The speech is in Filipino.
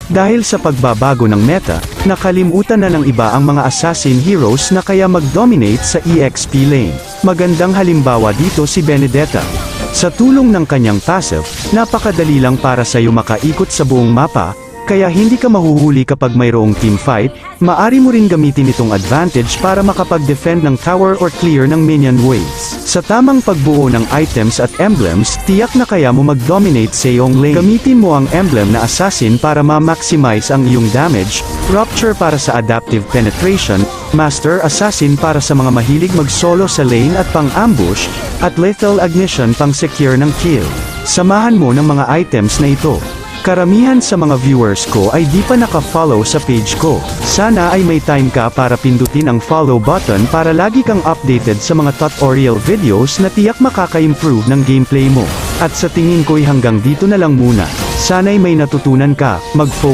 Dahil sa pagbabago ng meta, nakalimutan na ng iba ang mga assassin heroes na kaya mag-dominate sa EXP lane. Magandang halimbawa dito si Benedetta. Sa tulong ng kanyang passive, napakadali lang para sa'yo makaikot sa buong mapa, kaya hindi ka mahuhuli kapag mayroong teamfight. Maari mo rin gamitin itong advantage para makapag-defend ng tower or clear ng minion waves. Sa tamang pagbuo ng items at emblems, tiyak na kaya mo mag-dominate sa iyong lane. Gamitin mo ang emblem na assassin para ma-maximize ang iyong damage, Rupture para sa adaptive penetration, Master Assassin para sa mga mahilig mag-solo sa lane at pang-ambush, at Lethal Ignition pang-secure ng kill. Samahan mo ng mga items na ito. Karamihan sa mga viewers ko ay di pa naka-follow sa page ko. Sana ay may time ka para pindutin ang follow button para lagi kang updated sa mga tutorial videos na tiyak makaka-improve ng gameplay mo. At sa tingin ko'y hanggang dito na lang muna. Sana'y may natutunan ka, mag-focus